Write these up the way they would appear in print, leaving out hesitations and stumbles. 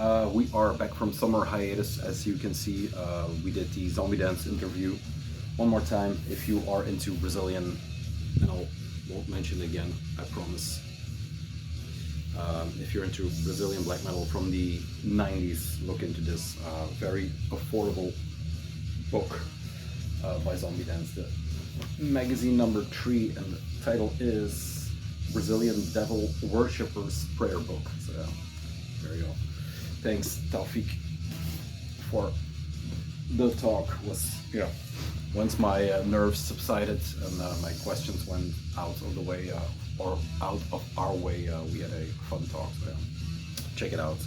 We are back from summer hiatus. As you can see, we did the Zombie Dance interview one more time. If you are into Brazilian, and I won't mention it again, I promise. If you're into Brazilian black metal from the 90s, look into this very affordable book by Zombie Dance. The magazine number 3, and the title is Brazilian Devil Worshippers Prayer Book. So there you go. Thanks, Taufik, for the talk. Once my nerves subsided and my questions went out of the way, or out of our way, we had a fun talk. So check it out.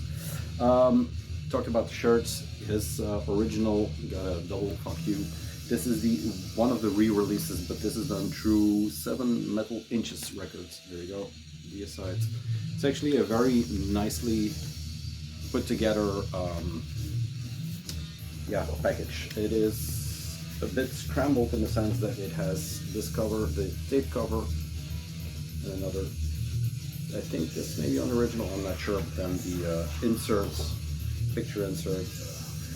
Talked about the shirts. His original got a double fuck you. This is the one of the re-releases, but this is done through 7 Metal Inches Records. There you go, the aside. It's actually a very nicely put together package. It is a bit scrambled in the sense that it has this cover, the tape cover, and another, I think this may be on the original, I'm not sure, but then the inserts, picture insert,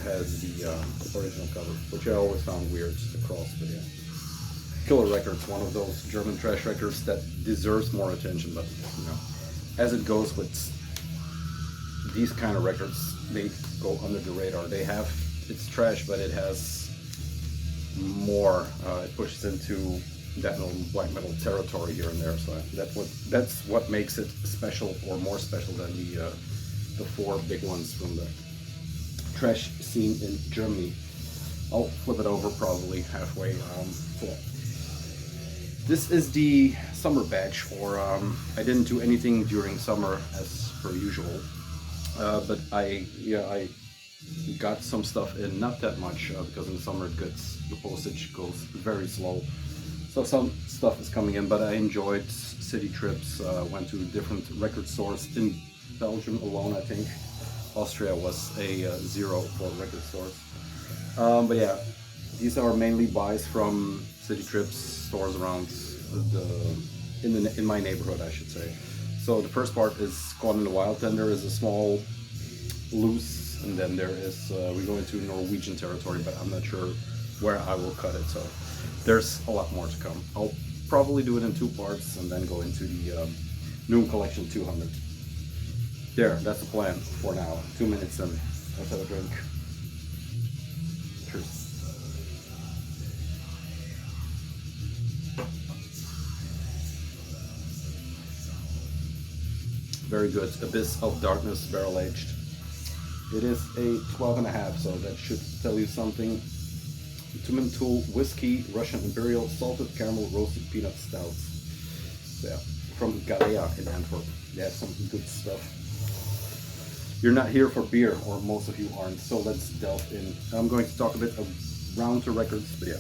has the original cover, which I always found weird across, but yeah. Killer Records, one of those German trash records that deserves more attention, but you know, as it goes with these kind of records, they go under the radar. They have, it's trash, but it has more, it pushes into death metal, black metal territory here and there, so that's what makes it special, or more special than the 4 big ones from the trash scene in Germany. I'll flip it over probably halfway. This is the summer batch, or I didn't do anything during summer as per usual, but I got some stuff in, not that much, because in the summer the postage goes very slow, so some stuff is coming in, but I enjoyed city trips, went to different record stores in Belgium alone. I think Austria was a 0 for record stores, but yeah, these are mainly buys from city trips, stores around in my neighborhood, I should say. So the first part is Caught in the Wild. Then there is a small loose, and then there is we go into Norwegian territory, but I'm not sure where I will cut it. So there's a lot more to come. I'll probably do it in 2 parts and then go into the new collection 200. There, that's the plan for now. 2 minutes in. Let's have a drink. Cheers. Very good. Abyss of Darkness, barrel aged. It is a 12.5, so that should tell you something. Mystification whiskey, Russian Imperial, salted caramel, roasted peanut stout. Yeah, from Galea in Antwerp. They have some good stuff. You're not here for beer, or most of you aren't, so let's delve in. I'm going to talk a bit around the records, but yeah.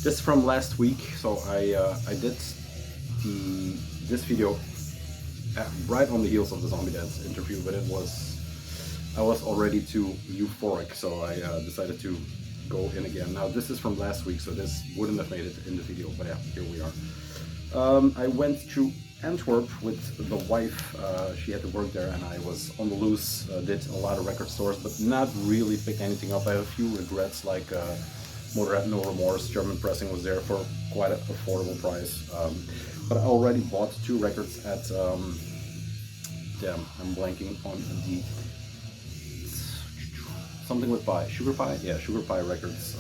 Just from last week, so I did this video right on the heels of the Zombie Dance interview, but I was already too euphoric, so I decided to go in again. Now this is from last week, so this wouldn't have made it in the video, but yeah, here we are. I went to Antwerp with the wife. She had to work there, and I was on the loose, did a lot of record stores, but not really picked anything up. I have a few regrets, like Motorhead No Remorse, German pressing was there for quite an affordable price. But I already bought 2 records at, damn, I'm blanking on the, something with Pie, Sugar Pie? Yeah, Sugar Pie Records.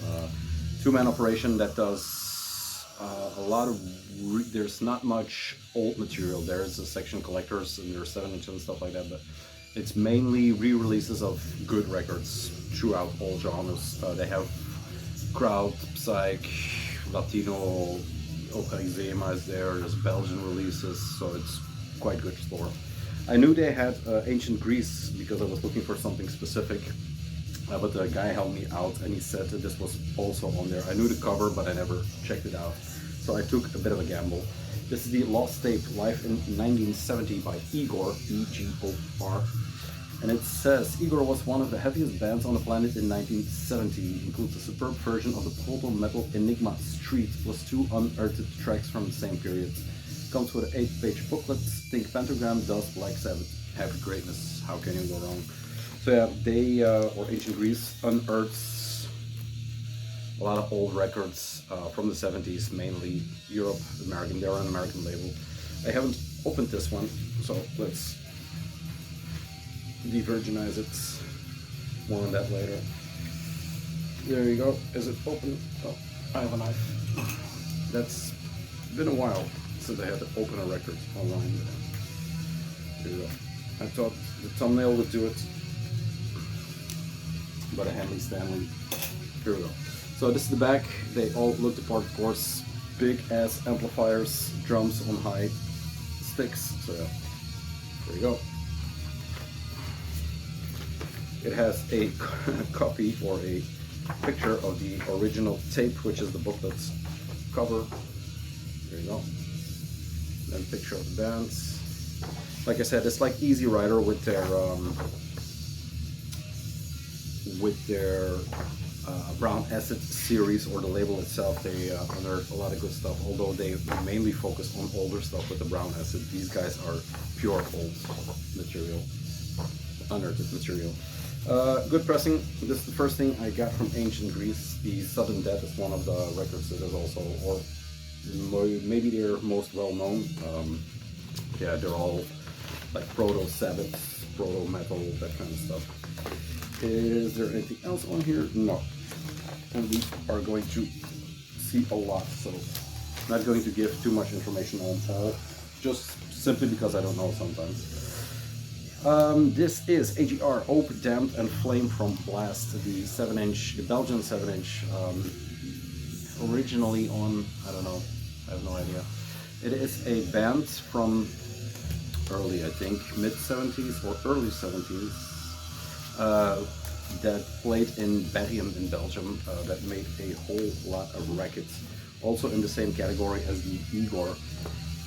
2-man operation that does a lot of, there's not much old material. There's a section collectors, and there's 7-inch and stuff like that, but it's mainly re-releases of good records throughout all genres. They have crowd, psych, Latino, Okaizema is there, there's Belgian releases, so it's quite good store. I knew they had Ancient Greece because I was looking for something specific, but the guy helped me out and he said that this was also on there. I knew the cover, but I never checked it out, so I took a bit of a gamble. This is the Lost Tape, live in 1970 by Igor, E-G-O-R. And it says, Igor was one of the heaviest bands on the planet in 1970. It includes a superb version of the total metal Enigma Street, plus 2 unearthed tracks from the same period. Comes with an 8-page booklet. Think Pentagram, Dust, Black Sabbath, Heavy Greatness. How can you go wrong? So yeah, they or Ancient Greece unearths a lot of old records from the 70s, mainly Europe, American. They're an American label. I haven't opened this one, so let's de-virginize it. More on that later. There you go. Is it open? Oh, I have a knife. That's been a while since I had to open a record online. There you go. I thought the thumbnail would do it, but a Hanley Stanley. Here we go. So this is the back. They all look the part, of course. Big ass amplifiers, drums on high sticks. So yeah, there you go. It has a copy or a picture of the original tape, which is the booklet's cover. There you go. Then picture of the bands. Like I said, it's like Easy Rider with their Brown Acid series, or the label itself. They unearth a lot of good stuff, although they mainly focus on older stuff with the Brown Acid. These guys are pure old material, unearthed material. Good pressing. This is the first thing I got from Ancient Greece. The Sudden Death is one of the records that is also, or maybe they're most well known. Yeah, they're all like proto-Sabbath, proto-metal, that kind of stuff. Is there anything else on here? No. And we are going to see a lot, so not going to give too much information on all, just simply because I don't know sometimes. This is AGR Open, Damned and Flame from Blast, the 7-inch, the Belgian 7-inch, originally on, I don't know, I have no idea. It is a band from early, I think, mid-70s or early 70s, that played in Belgium in Belgium, that made a whole lot of records, also in the same category as the Igor.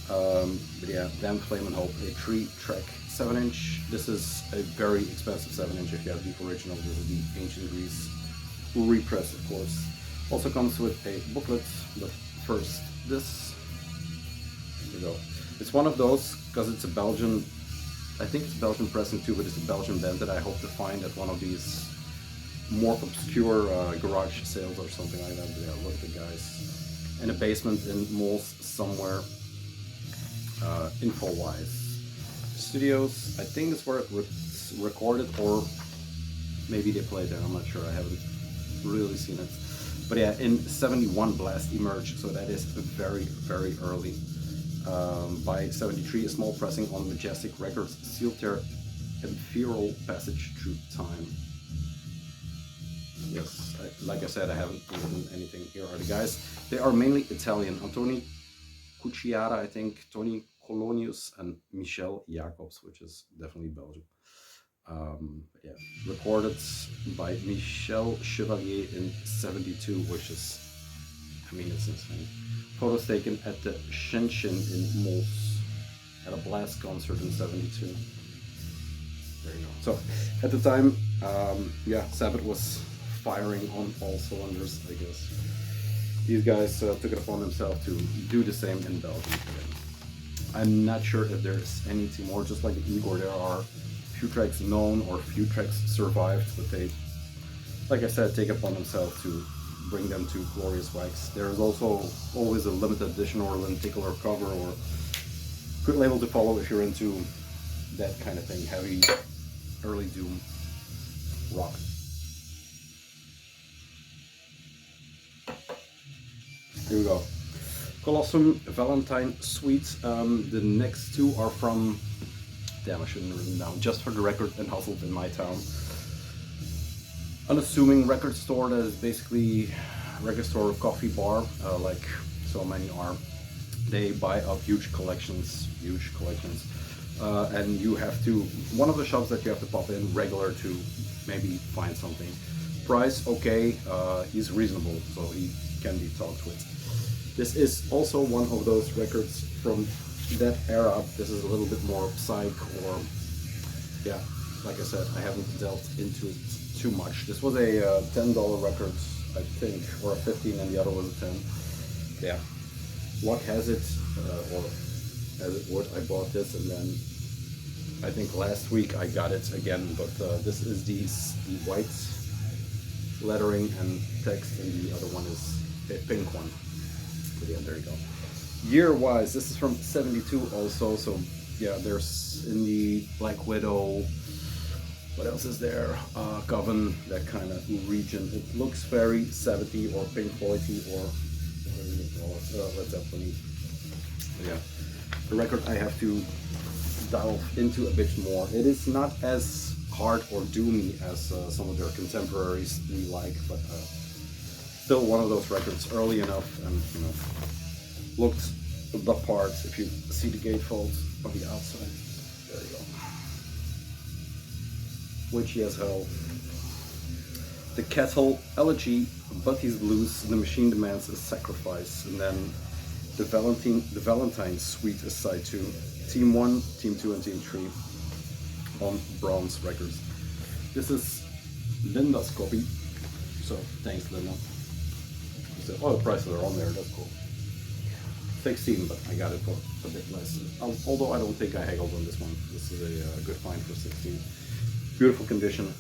But yeah, Damned, Flame and Hope, a 3-track 7-inch. This is a very expensive 7-inch if you have the original. This is the Ancient Greece repress, of course. Also comes with a booklet, but first this. Here we go. It's one of those, because it's a Belgian, I think it's Belgian pressing too, but it's a Belgian band that I hope to find at one of these more obscure garage sales or something like that. But yeah, look at the guys. In a basement in Mols somewhere, info-wise. Studios, I think is where it's recorded, or maybe they played there, I'm not sure, I haven't really seen it. But yeah, in 71 Blast emerged, so that is very, very early. By 73, a small pressing on Majestic Records sealed their ephemeral passage through time. Yes, like I said, I haven't written anything. Here are the guys. They are mainly Italian. Antoni Cucciara, I think, Tony Colonius, and Michel Jacobs, which is definitely Belgium. Yeah, recorded by Michel Chevalier in 72, which is, I mean, it's insane. Photos taken at the Shenshin in Mols at a Blast concert in 72. There you go. So at the time, yeah, Sabbath was firing on all cylinders, I guess. These guys took it upon themselves to do the same in Belgium again. I'm not sure if there's anything more. Just like Igor, there are few tracks known or few tracks survived, but they, like I said, take upon themselves to bring them to glorious wax. There is also always a limited edition or a lenticular cover, or good label to follow if you're into that kind of thing, heavy, early doom rock. Here we go. Colossum, Valentine, Sweet. The next two are from, damn, I shouldn't have written down, Just for the Record and Hustled in My Town. Unassuming record store that is basically record store, coffee bar, like so many are. They buy up huge collections, and you have to, one of the shops that you have to pop in regular to maybe find something. Price, okay, he's reasonable, so he can be talked with. This is also one of those records from that era. This is a little bit more psych, or yeah, like I said, I haven't delved into it too much. This was a $10 record, I think, or a 15, and the other was a 10. Yeah, luck has it, or as it would, I bought this, and then I think last week I got it again, but this is the white lettering and text, and the other one is a pink one. But yeah, there you go. Year-wise, this is from 72 also, so yeah, there's in the Black Widow, what else is there? Coven, that kind of region. It looks very 70 or Pink Floyd-y or whatever you call it, Led Zeppelin. Yeah, the record I have to delve into a bit more. It is not as hard or doomy as some of their contemporaries we like, but still one of those records early enough, and you know, looked the part. If you see the gatefold on the outside, there you go. Witchy as hell. The Kettle Elegy, Butty's Blues, The Machine Demands a Sacrifice, and then the Valentine Suite is side 2. Team 1, Team 2, and Team 3 on Bronze Records. This is Linda's copy, so thanks Linda. Oh, the prices are on there, that's cool. 16, but I got it for a bit less. Although I don't think I haggled on this one. This is a good find for 16. Beautiful condition.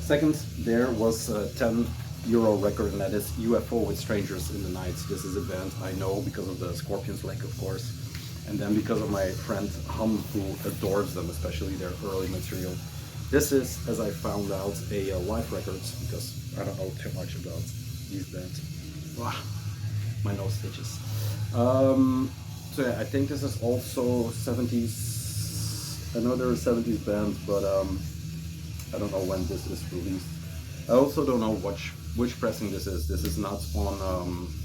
Second, there was a €10 record, and that is UFO with Strangers in the Night. This is a band I know because of the Scorpions leg, of course, and then because of my friend Hum, who adores them, especially their early material. This is, as I found out, a live record, because I don't know too much about these bands. Wow, my nose stitches. So yeah, I think this is also 70s. I know they're a 70s band, but I don't know when this is released. I also don't know which pressing this is. This is not on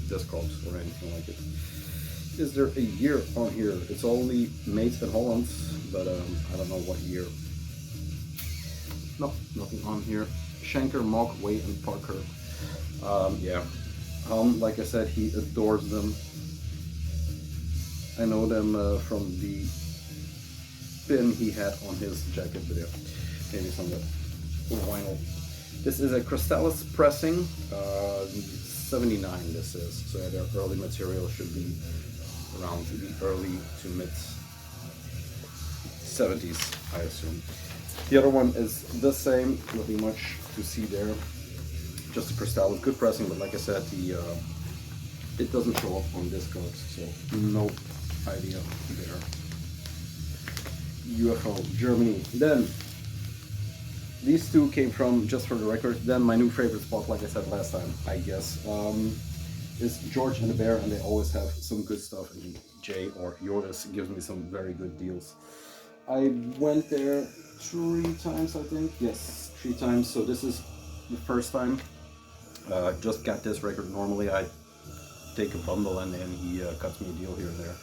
Discogs or anything like it. Is there a year on here? It's only made in Holland, but I don't know what year. No, nothing on here. Schenker, Mock, Way, and Parker. Yeah, like I said, he adores them. I know them from the pin he had on his jacket video. Maybe some of the vinyl. This is a Crystallis pressing, 79 this is, so their early material should be around the early to mid 70s, I assume. The other one is the same, nothing much to see there, just a Crystallis, good pressing, but like I said, it doesn't show up on Discogs, so no idea there. UFO, Germany. Then these two came from Just for the Record. Then my new favorite spot, like I said last time, I guess, is George and the Bear, and they always have some good stuff. And Jay or Jordas gives me some very good deals. I went there 3 times, I think. Yes, 3 times. So this is the first time. Just got this record. Normally I take a bundle and then he cuts me a deal here and there.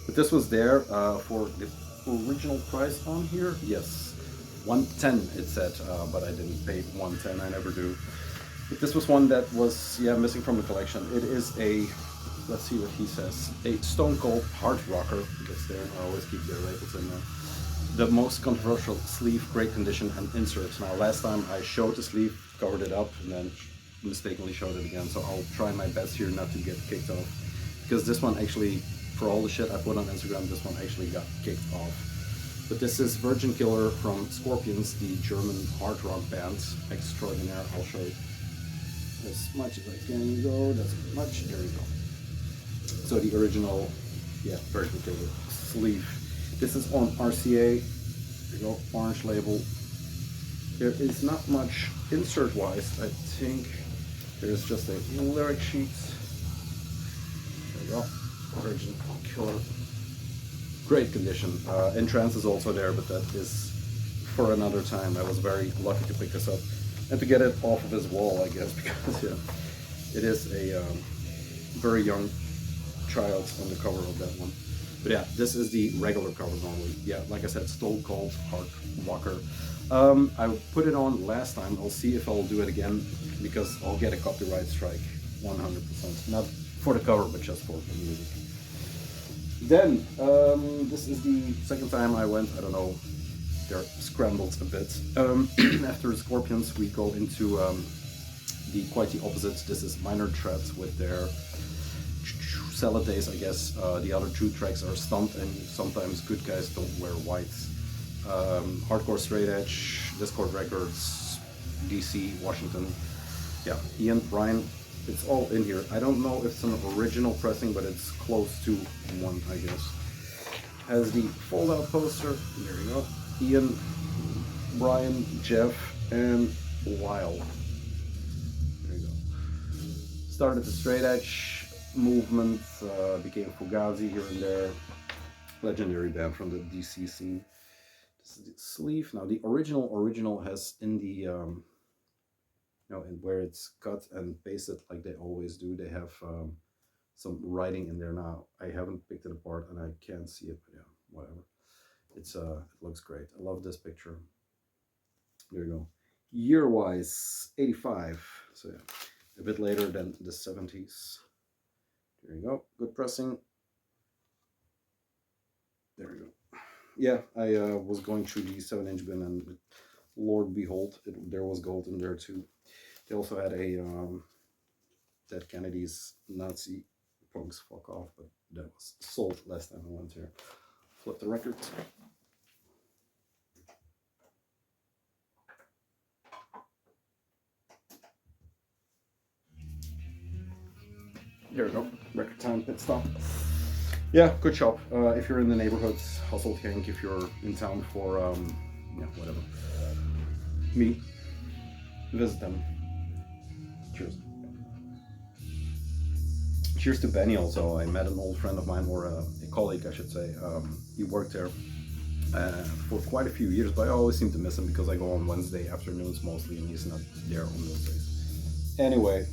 But this was there for the original price on here. Yes. 110 it said, but I didn't pay 110, I never do. But this was one that was, yeah, missing from the collection. It is a, let's see what he says, a Stone Cold hard rocker. Gets there, I always keep their labels in there. The most controversial sleeve, great condition, and inserts. Now last time I showed the sleeve, covered it up, and then mistakenly showed it again, so I'll try my best here not to get kicked off. Because this one actually, for all the shit I put on Instagram, this one actually got kicked off. But this is Virgin Killer from Scorpions, the German hard rock band extraordinaire. I'll show you as much as I can go. That's much. There we go. So the original, yeah, Virgin Killer sleeve. This is on RCA. There you go, orange label. There is not much insert-wise. I think there's just a lyric sheet. There you go, Virgin Killer. Great condition. Entrance is also there, but that is for another time. I was very lucky to pick this up and to get it off of his wall, I guess, because yeah, it is a very young child on the cover of that one. But yeah, this is the regular cover normally. Yeah, like I said, Stone Cold hard rocker. I put it on last time. I'll see if I'll do it again, because I'll get a copyright strike 100%. Not for the cover, but just for the music. Then, this is the second time I went. I don't know, they're scrambled a bit. After Scorpions, we go into the quite the opposite. This is Minor Threat with their Salad Days, I guess. The other 2 tracks are Stunt and Sometimes Good Guys Don't Wear White. Hardcore Straight Edge, Discord Records, DC, Washington. Yeah, Ian, Brian, it's all in here. I don't know if it's an original pressing, but it's close to one, I guess. Has the fold-out poster. There you go. Ian, Brian, Jeff, and Lyle. There you go. Started the straight edge movement, became Fugazi here and there. Legendary band from the DC scene. This is the sleeve. Now the original has in the you know, and where it's cut and pasted like they always do, they have some writing in there. Now I haven't picked it apart and I can't see it, but yeah, whatever. It's it looks great. I love this picture. There you go. Year-wise, 85. So yeah, a bit later than the 70s. There you go. Good pressing. There you go. Yeah, I was going through the 7-inch bin and Lord behold, there was gold in there too. They also had a Dead Kennedy's Nazi Punks Fuck Off, but that was sold last time I went here. Flip the record. There we go. Record time pit stop. Yeah, good shop. If you're in the neighborhood, Hustle Tank. If you're in town for yeah, whatever. Me. Visit them. Cheers. Cheers to Benny also. I met an old friend of mine, or a colleague I should say. He worked there for quite a few years, but I always seem to miss him because I go on Wednesday afternoons mostly and he's not there on those days. Anyway,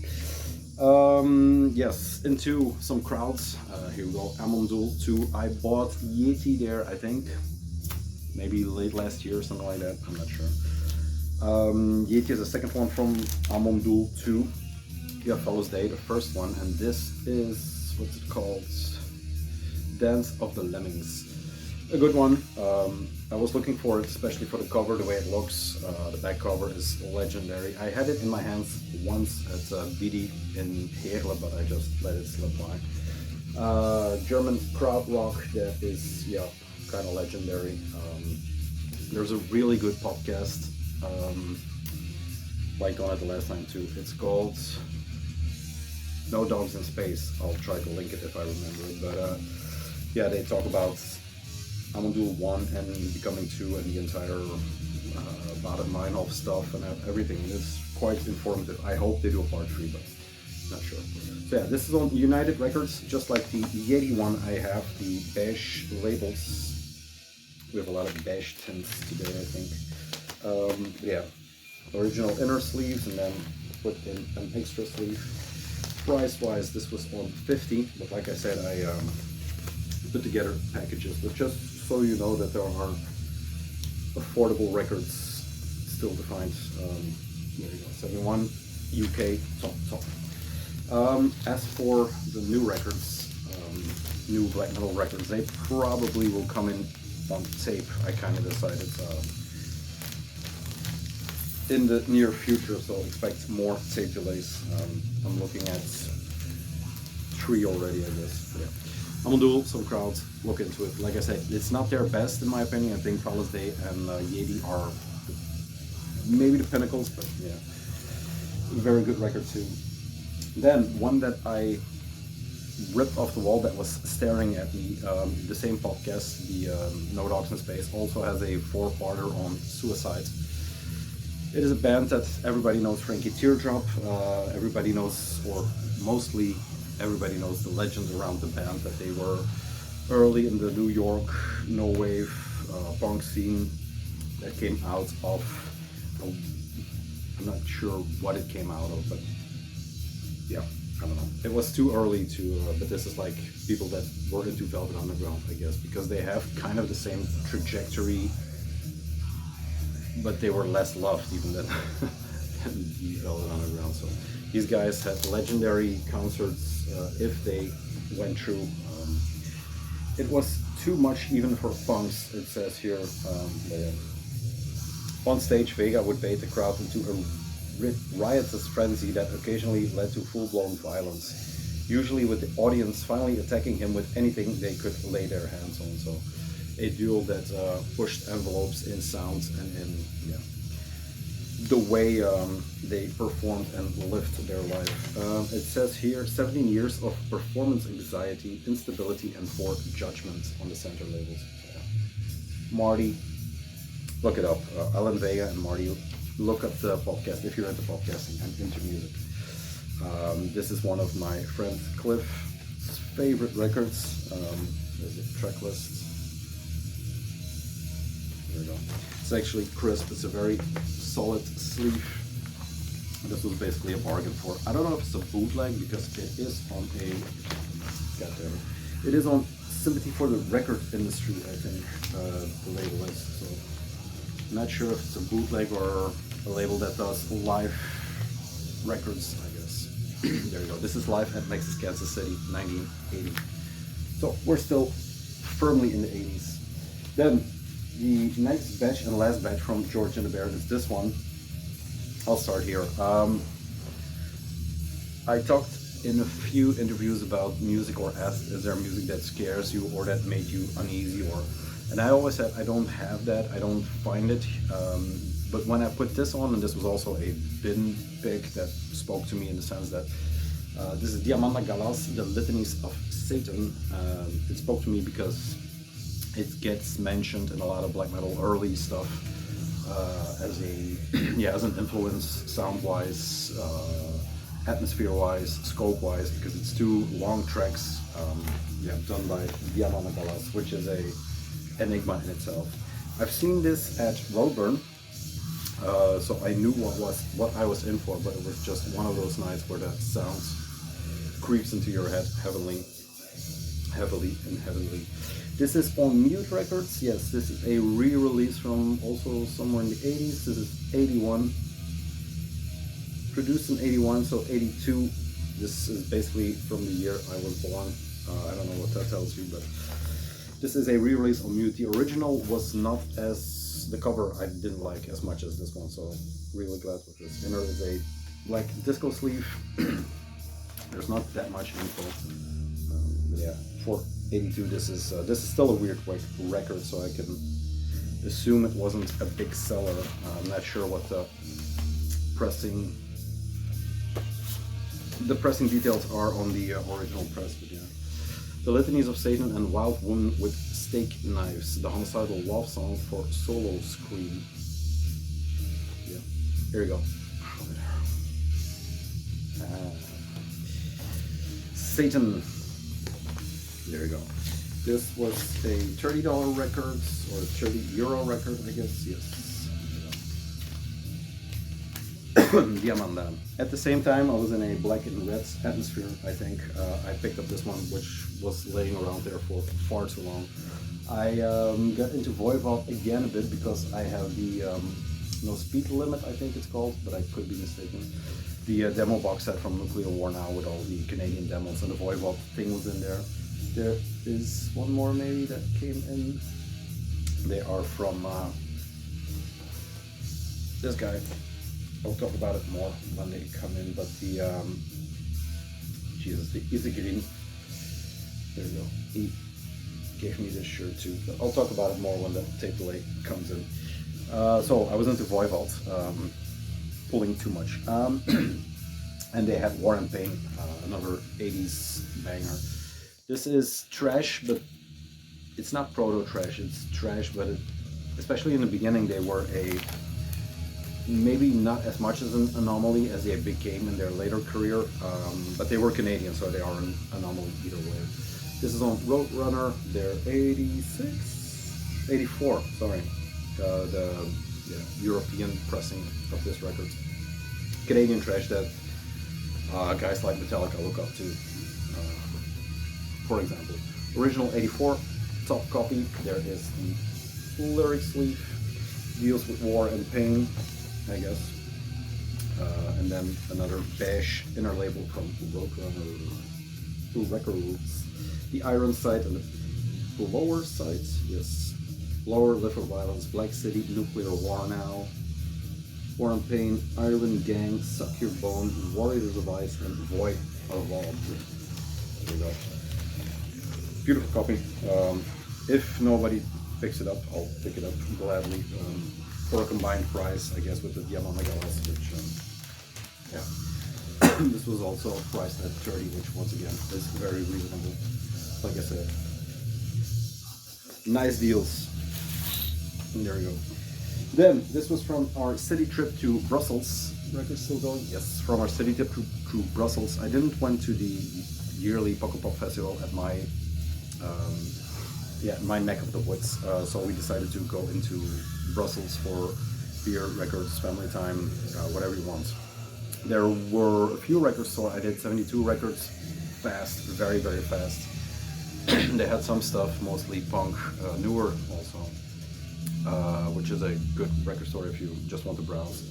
yes, into some crowds. Here we go. Amon Düül II. I bought Yeti there, I think. Maybe late last year or something like that. I'm not sure. Yeti is the second one from Amon Düül II. Yeah, Fellow's Day, the first one, and this is, what's it called? Dance of the Lemmings. A good one. I was looking for it, especially for the cover, the way it looks. The back cover is legendary. I had it in my hands once at BD in Heerlen, but I just let it slip by. German crowd rock that is, yeah, kind of legendary. There's a really good podcast. Like on it the last time too. It's called No Dogs in Space. I'll try to link it if I remember it. But yeah, they talk about Amon Düül I and becoming 2 and the entire Baden Meinhof stuff and everything. It's quite informative. I hope they do a part 3, but not sure. So yeah, this is on United Records, just like the Yeti one. I have the beige labels. We have a lot of beige tints today, I think. Yeah, original inner sleeves and then put in an extra sleeve. Price-wise, this was on 50, but like I said, I put together packages, but just so you know that there are affordable records still to find. There you go, 71 UK top. As for the new records, new black metal records, they probably will come in on tape. I kind of decided in the near future, so expect more tape delays. I'm looking at 3 already, I guess. But yeah. Amon Düül, some crowds, look into it. Like I said, it's not their best in my opinion. I think Fellow's Day and Yeti are maybe the pinnacles, but yeah, very good record too. Then one that I ripped off the wall that was staring at me, the same podcast, the No Dogs in Space, also has a 4-parter on suicide. It is a band that everybody knows, Frankie Teardrop. Everybody knows, or mostly everybody knows, the legends around the band, that they were early in the New York no wave punk scene that came out of, I'm not sure what it came out of, but yeah, I don't know. It was too early to, but this is like people that were into Velvet Underground, I guess, because they have kind of the same trajectory, but they were less loved even than the Velvet Underground. So these guys had legendary concerts if they went through. It was too much even for punks, it says here. On stage, Vega would bait the crowd into a riotous frenzy that occasionally led to full-blown violence, usually with the audience finally attacking him with anything they could lay their hands on. So a duo that pushed envelopes in sounds and in the way they performed and lived their life. It says here 17 years of performance anxiety, instability, and poor judgment on the center labels. So, Marty, look it up. Alan Vega and Marty, look up the podcast if you're into podcasting and into music. This is one of my friend Cliff's favorite records. There's a track list. There we go. It's actually crisp. It's a very solid sleeve. This was basically a bargain for. I don't know if it's a bootleg because it is on a. Goddamn it! It is on Sympathy for the Record Industry, I think the label is. So I'm not sure if it's a bootleg or a label that does live records. I guess. There you go. This is live at Mexis, Kansas City, 1980. So we're still firmly in the 80s. Then the next batch and last batch from George and the Bear is this one. I'll start here. I talked in a few interviews about music or asked, is there music that scares you or that made you uneasy? And I always said I don't have that, I don't find it. But when I put this on, and this was also a bin pick that spoke to me in the sense that this is Diamanda Galas, the Litanies of Satan. It spoke to me because it gets mentioned in a lot of black metal early stuff as an influence, sound-wise, atmosphere-wise, scope-wise, because it's two long tracks done by Diamanda Galas, which is a enigma in itself. I've seen this at Roadburn, so I knew what I was in for, but it was just one of those nights where that sound creeps into your head heavily. This is on Mute Records. Yes, this is a re-release from also somewhere in the 80s. This is 81. Produced in 81, so 82. This is basically from the year I was born. I don't know what that tells you, but this is a re-release on Mute. The original was not as, the cover I didn't like as much as this one, so really glad with this. Inner is a black disco sleeve. There's not that much info. But yeah, for 82, this is still a weird record, so I can assume it wasn't a big seller. I'm not sure what the pressing details are on the original press, but yeah. The Litanies of Satan and Wild Woman with Steak Knives, the homicidal love song for solo scream. Yeah, here we go. Satan. There we go. This was a $30 record, or €30 record, I guess. Yes. Diamanda. At the same time, I was in a black and red atmosphere, I think. I picked up this one, which was laying around there for far too long. I got into Voivod again a bit because I have the No Speed Limit, I think it's called, but I could be mistaken. The demo box set from Nuclear War Now with all the Canadian demos, and the Voivod thing was in there. There is one more maybe that came in. They are from this guy. I'll talk about it more when they come in, but the the Isegrin. There we go. He gave me this shirt too, but I'll talk about it more when the tape delay comes in. So I was into Voivod, pulling too much, and they had War and Pain, another 80s banger. This is trash, but it's not proto-trash, it's trash, but especially in the beginning they were maybe not as much as an anomaly as they became in their later career, but they were Canadian, so they are an anomaly either way. This is on Roadrunner, they're 84, sorry, the European pressing of this record. Canadian trash that guys like Metallica look up to. For example, original 84, top copy, there is the lyric sleeve, deals with war and pain, I guess. And then another beige inner label from Roadrunner, two records. The Iron Side and the Lower Side, yes. Lower, Live for Violence, Black City, Nuclear War Now, War and Pain, Iron Gang, Suck Your Bone, Warriors of Ice, and Voivod. There we go. Beautiful copy. If nobody picks it up, I'll pick it up gladly for a combined price, I guess, with the Amon Düül, which, yeah. This was also priced at 30, which once again is very reasonable. Like I said, nice deals. And there we go. Then, this was from our city trip to Brussels. Record still going? Yes, from our city trip to Brussels. I didn't went to the yearly Poképop Festival at my my neck of the woods, so we decided to go into Brussels for beer, records, family time, whatever you want. There were a few records, so I did 72 records fast, very, very fast. They had some stuff, mostly punk, newer also, which is a good record store if you just want to browse.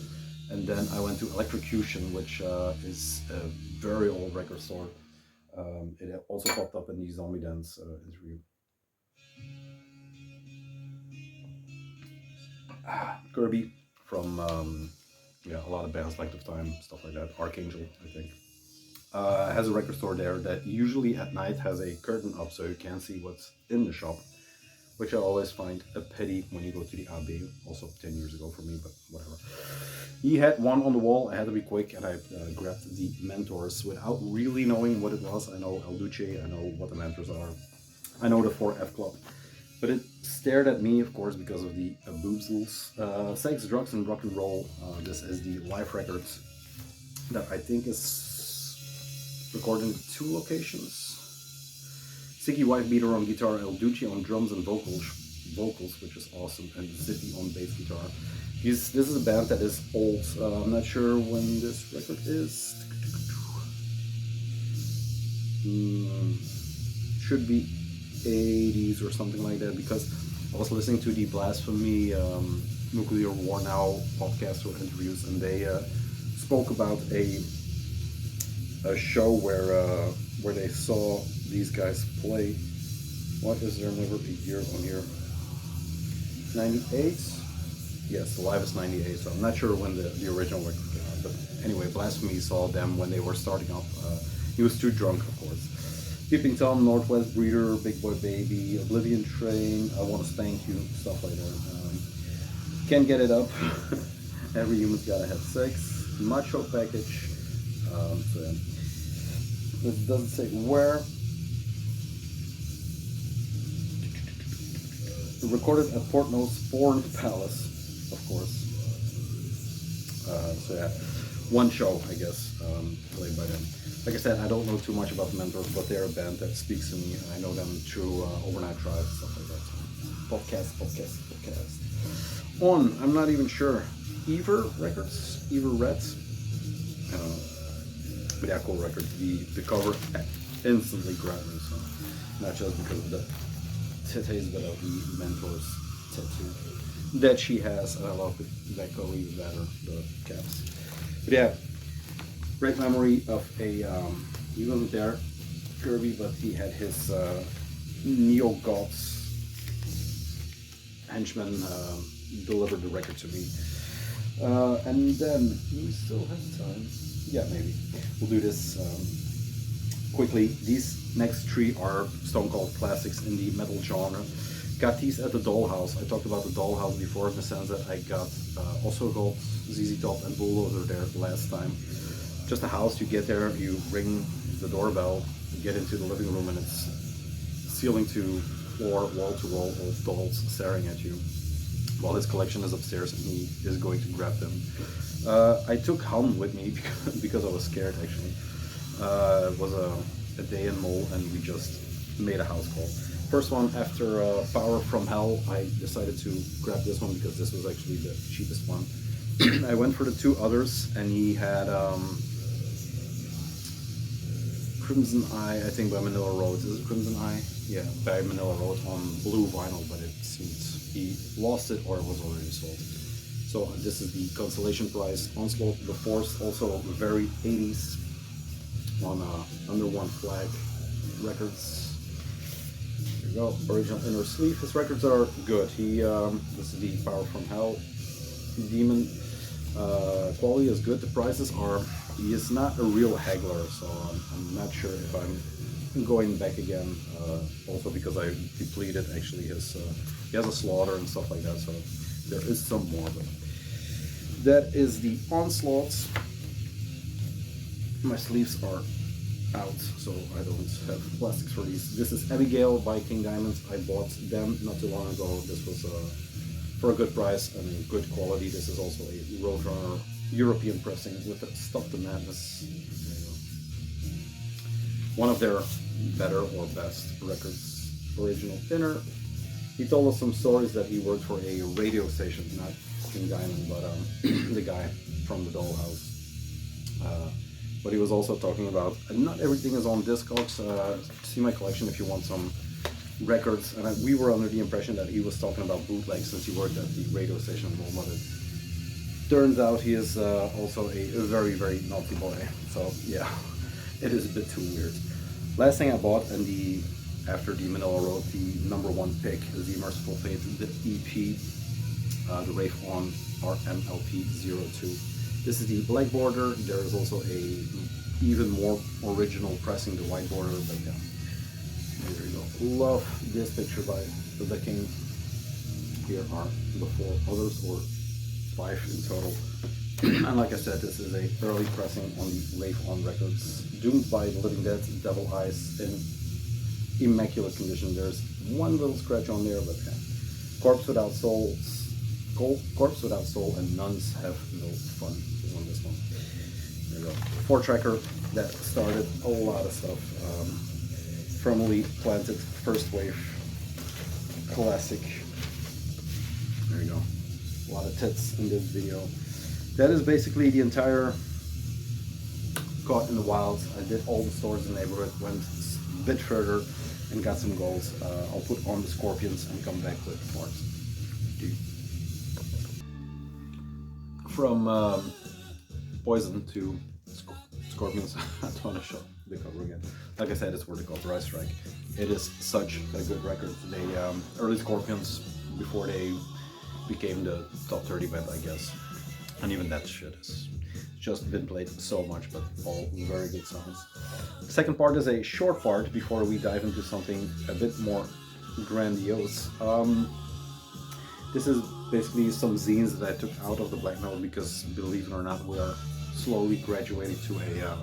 And then I went to Electrocution, which is a very old record store. It also popped up in the Zombie Dance interview. Kirby from a lot of bands like the time, stuff like that. Archangel, I think, has a record store there that usually at night has a curtain up so you can't see what's in the shop, which I always find a pity when you go to the AB. Also 10 years ago for me, but whatever. He had one on the wall. I had to be quick, and I grabbed the Mentors without really knowing what it was. I know El Duce, I know what the Mentors are, I know the 4F Club. But it stared at me, of course, because of the boobsels. Sex, Drugs, and Rock and Roll. This is the live record that I think is recorded in 2 locations. Siggy Wife Beater on guitar, El Duce on drums and vocals, which is awesome, and Zippy on bass guitar. This is a band that is old. I'm not sure when this record is. Should be 80s or something like that, because I was listening to the Blasphemy Nuclear War Now podcast or interviews, and they spoke about a show where they saw these guys play. What is there never a year on here? 98? Yes, the live is 98, so I'm not sure when the original record came out, but anyway, Blasphemy saw them when they were starting up. He was too drunk, of course. Peeping Tom, Northwest Breeder, Big Boy Baby, Oblivion Train, I Wanna Spank You, stuff like that. Can't Get It Up, Every Human's Gotta Have Sex, Macho Package, so yeah. This doesn't say where. Recorded at Portnoy's Foreign Palace, of course. So yeah, one show, I guess, played by them. Like I said, I don't know too much about the Mentors, but they're a band that speaks to me. I know them through Overnight Drive, stuff like that. Podcast. I'm not even sure. Ever Records? Ever Reds? I don't know. But yeah, cool record. The cover instantly grabbed me, so not just because of the titties, but of the Mentors tattoo that she has. And I love that color even better, the caps. But yeah, great memory of he wasn't there, Kirby, but he had his neo-goths henchman delivered the record to me. And then, we still have time? Yeah, maybe. We'll do this quickly. These next 3 are Stone Cold classics in the metal genre. Got these at the Dollhouse. I talked about the Dollhouse before, in the sense that I got also got ZZ Top and Bulldozer there last time. Just a house, you get there, you ring the doorbell, you get into the living room, and it's ceiling to floor, wall to wall, old dolls staring at you, while his collection is upstairs and he is going to grab them. I took Helm with me because I was scared, actually. It was a day in Mol, and we just made a house call. First one, after Power from Hell, I decided to grab this one because this was actually the cheapest one. I went for the 2 others, and he had Crimson Eye, I think, by Manilla Road. Is it Crimson Eye? Yeah, by Manilla Road on blue vinyl, but it seems he lost it or it was already sold. So this is the consolation prize. Onslaught, The Force, also very 80s on Under One Flag Records. Here we go, original inner sleeve. His records are good. This is the Power from Hell Demon. Quality is good. The prices are. He is not a real haggler, so I'm not sure if I'm going back again. Also because I depleted actually his. He has a slaughter and stuff like that, so there is some more. But that is the onslaughts. My sleeves are out, so I don't have plastics for these. This is Abigail by King Diamonds. I bought them not too long ago. This was for a good price and good quality. This is also a Roadrunner European pressing with a Stop the Madness. There you go. One of their better or best records. Original thinner. He told us some stories that he worked for a radio station, not King Diamond, but the guy from the Dollhouse. But he was also talking about not everything is on Discogs. See my collection if you want some records. And we were under the impression that he was talking about bootlegs since he worked at the radio station. But it turns out he is also a very, very naughty boy. So yeah, it is a bit too weird. Last thing I bought, and after the Manilla Road, the #1 pick is the Mercyfull Fate, the EP, the Rave On RMLP02. This is the black border. There is also a even more original pressing, the white border, but yeah, there you go. Love this picture by the King. Here are the 4 others, or 5 in total. And like I said, this is a early pressing on the Rave On records. Doomed by the Living Dead, Devil Eyes in immaculate condition. There's one little scratch on there, but yeah. Corpse Without Soul, and Nuns Have No Fun is on this one. There you go. 4-tracker that started a lot of stuff. Firmly planted first wave classic. There you go. A lot of tits in this video. That is basically the entire Caught in the Wild. I did all the stores in the neighborhood, went a bit further and got some goals. I'll put on the Scorpions and come back with parts. From Poison to Scorpions. I don't want to show the cover again. Like I said, it's worth the copyright strike. It is such a good record. They early Scorpions before they became the top 30 band, I guess. And even that shit has just been played so much, but all very good songs. The second part is a short part before we dive into something a bit more grandiose. This is basically some zines that I took out of the black metal because, believe it or not, we are slowly graduating to a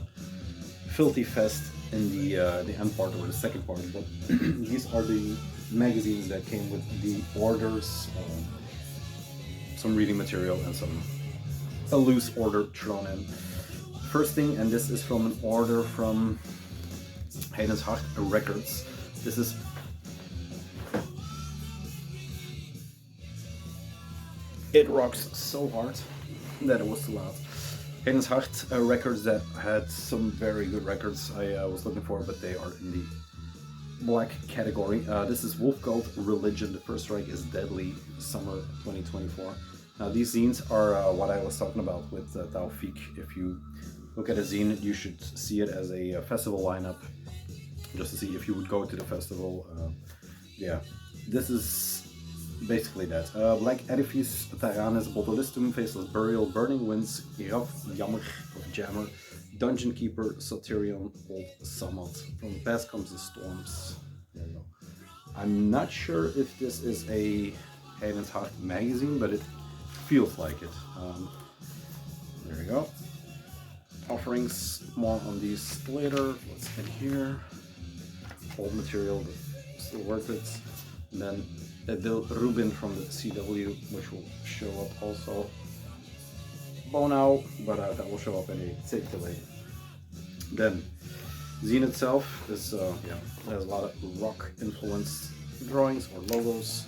filthy fest in the end part or the second part. But these are the magazines that came with the orders, some reading material, and a loose order thrown in. First thing, and this is from an order from Heiden's Hart Records. This is It rocks so hard that it was too loud. Heiden's Hart Records that had some very good records I was looking for, but they are in the black category. This is Wolfcult Religion. The first strike is Deadly, summer 2024. Now these zines are what I was talking about with Taufik. If you look at a zine, you should see it as a festival lineup, just to see if you would go to the festival. Yeah, this is basically that. Black Edifice, Tyrannus, Botulistum, Faceless Burial, Burning Winds, Iraf, Jammer, Jammer, Dungeon Keeper, Soterion, Old Summit. From the Past Comes the Storms. There you go. I'm not sure if this is a Heiden's Hart magazine, but it feels like it. There we go. Offerings, more on these later. What's in here? Old material, but still worth it. And then Bill Rubin from the CW, which will show up also. Bono, but that will show up in a tape delay. Then, zine itself is yeah, has a lot of rock influenced drawings or logos.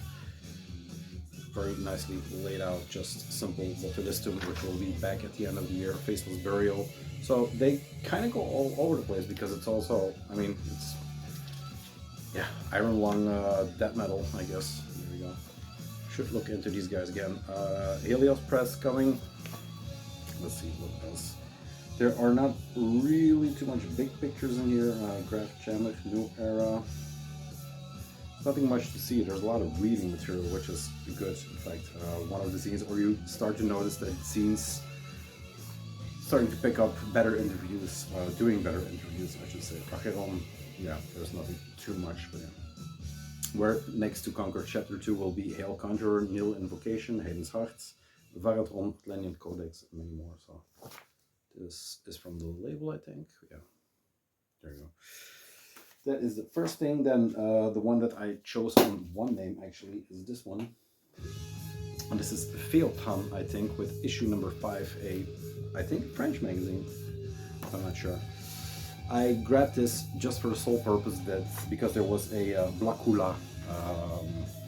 Very nicely laid out, just simple Botulistum, which will be back at the end of the year, Faceless Burial. So they kind of go all over the place because it's also, I mean, it's, yeah, Iron Lung death metal, I guess. There we go. Should look into these guys again. Helios Press coming. Let's see what else. There are not really too much big pictures in here. Graf Jammer, New Era. Nothing much to see. There's a lot of reading material, which is good. In fact, one of the scenes, or you start to notice that scenes starting to pick up better interviews, doing better interviews, I should say. Acheron, yeah, there's nothing too much, but yeah. Where next to Conquer Chapter 2 will be Hail Conjurer, Nil Invocation, Hayden's Hearts, Varadron, Lenient Codex, and many more. So this is from the label, I think. Yeah, there you go. That is the first thing. Then the one that I chose on one name actually is this one. And this is Filth, I think, with issue number 5, I think French magazine. I'm not sure. I grabbed this just for the sole purpose that because there was a Blackula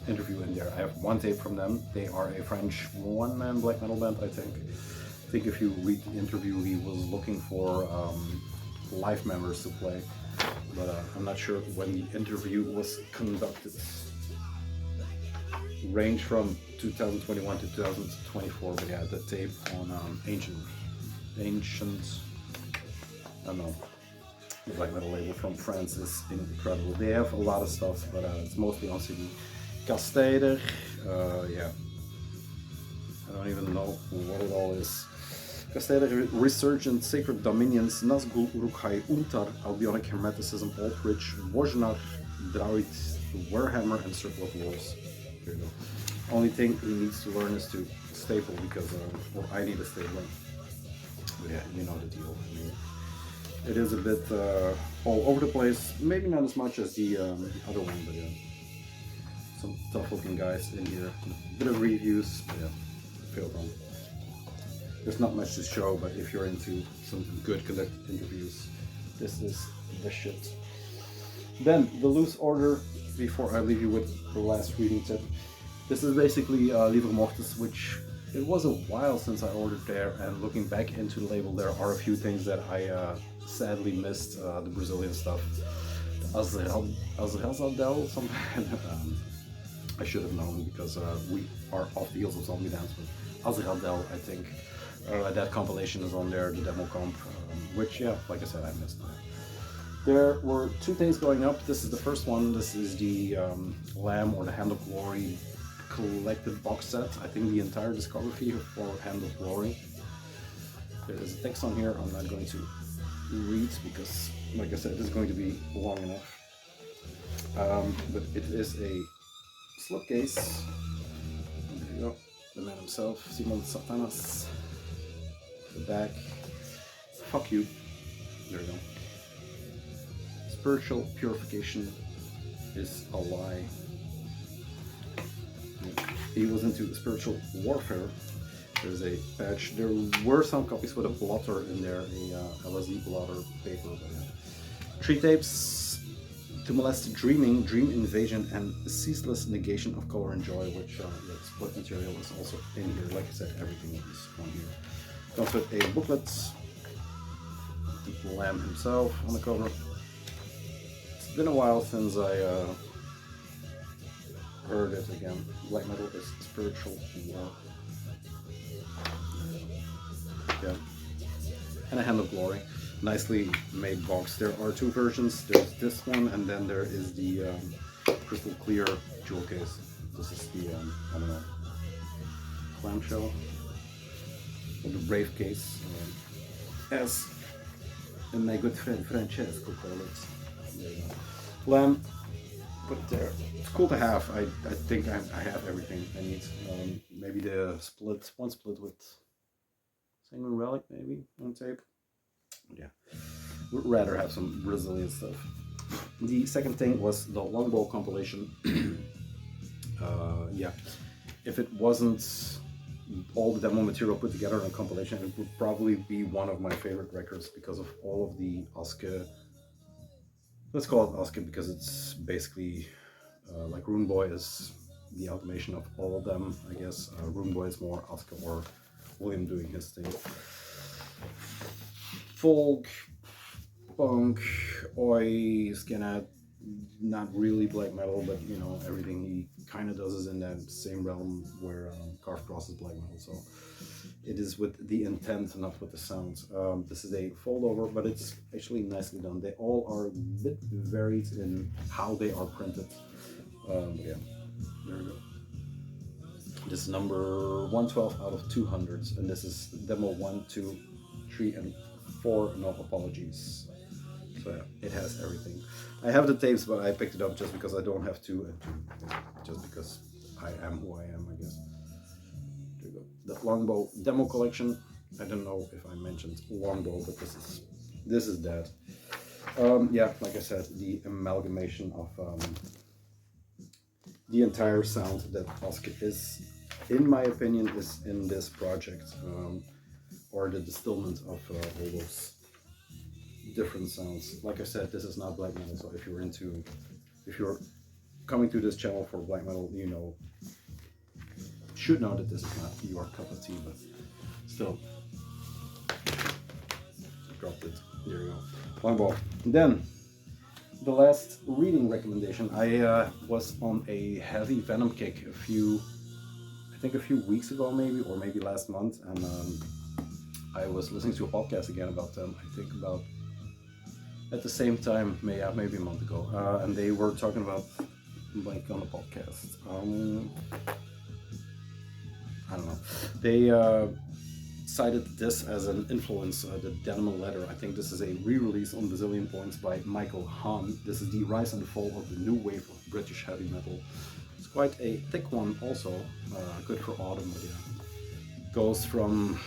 interview in there. I have one tape from them. They are a French one-man black metal band, I think. I think if you read the interview, he was looking for live members to play, but I'm not sure when the interview was conducted. Range from 2021 to 2024, but yeah, the tape on ancient, I don't know, the black metal label from France is incredible. They have a lot of stuff, but it's mostly on CD. Casteder, yeah, I don't even know what it all is. Casteder, Resurgent, Sacred Dominions, Nazgul, Uruk-hai, Untar, Albionic Hermeticism, Aldrich, Wojnar, Druid, Warhammer, and Circle of Wolves. There you go. Only thing he needs to learn is to staple because, well, I need a stapling. But yeah, you know the deal. I mean, it is a bit all over the place. Maybe not as much as the other one, but yeah. Some tough looking guys in here. A bit of reviews, but yeah, failed on. There's not much to show, but if you're into some good conducted interviews, this is the shit. Then the loose order, before I leave you with the last reading tip. This is basically Livre Mortis, which it was a while since I ordered there, and looking back into the label, there are a few things that I sadly missed, the Brazilian stuff. Azrael, something. I should have known because we are off the heels of Zombie Dance, but Azrael, I think. That compilation is on there, the demo comp, which, yeah, like I said, I missed. There were two things going up. This is the first one. This is the Lamb or the Hand of Glory collected box set. I think the entire discography for Hand of Glory. There is a text on here I'm not going to read because, like I said, this is going to be long enough. But it is a slipcase. There you go. The man himself, Simon Satanas. The back. Fuck you. There you go. Spiritual purification is a lie. He was into spiritual warfare. There's a patch. There were some copies with a blotter in there, a LSD blotter paper. But yeah. 3 tapes: To Molest Dreaming, Dream Invasion, and Ceaseless Negation of Color and Joy, which the split material is also in here. Like I said, everything is on here. Comes with a booklet. The Lamb himself on the cover. It's been a while since I heard it again. Black metal is spiritual war. Yeah. And a Hand of Glory. Nicely made box. There are 2 versions. There's this one, and then there is the crystal clear jewel case. This is the, I don't know, clamshell. Or the brave case. As my good friend Francesco calls it. There you go. Lamb. Put it there. It's cool to have. I think I have everything I need. Maybe the one split with Sanguine Relic, maybe on tape. Yeah, would rather have some Brazilian stuff. The second thing was the Longbow compilation. Yeah, if it wasn't all the demo material put together in a compilation, it would probably be one of my favorite records because of all of the Oske. Let's call it Oske because it's basically like Rune Boy is the automation of all of them, I guess. Rune Boy is more Oske or William doing his thing. Folk, punk, oi, skinhead, not really black metal, but you know, everything he kind of does is in that same realm where Carved Cross is black metal, so it is with the intent, not with the sound. This is a fold over, but it's actually nicely done. They all are a bit varied in how they are printed. Yeah, there we go. This is number 112 out of 200, and this is demo 1, 2, 3 and 4, no apologies. So yeah, it has everything. I have the tapes, but I picked it up just because I don't have to, and just because I am who I am, I guess. There you go. The Longbow demo collection. I don't know if I mentioned Longbow, but this is that. Yeah, like I said, the amalgamation of the entire sound that Oskar is, in my opinion, is in this project, or the distillment of all those different sounds. Like I said, this is not black metal, so if you're coming to this channel for black metal, you know, should know that this is not your cup of tea, but still, dropped it. There you go. Longbow. And then the last reading recommendation. I was on a heavy Venom kick I think a few weeks ago, or maybe last month, and I was listening to a podcast again about them. I think about at the same time, maybe a month ago, and they were talking about, like, on the podcast. I don't know. They cited this as an influence, the Denim Letter. I think this is a re-release on Bazillion Points by Michael Hahn. This is the rise and fall of the new wave of British heavy metal. It's quite a thick one also, good for autumn, but yeah. Goes from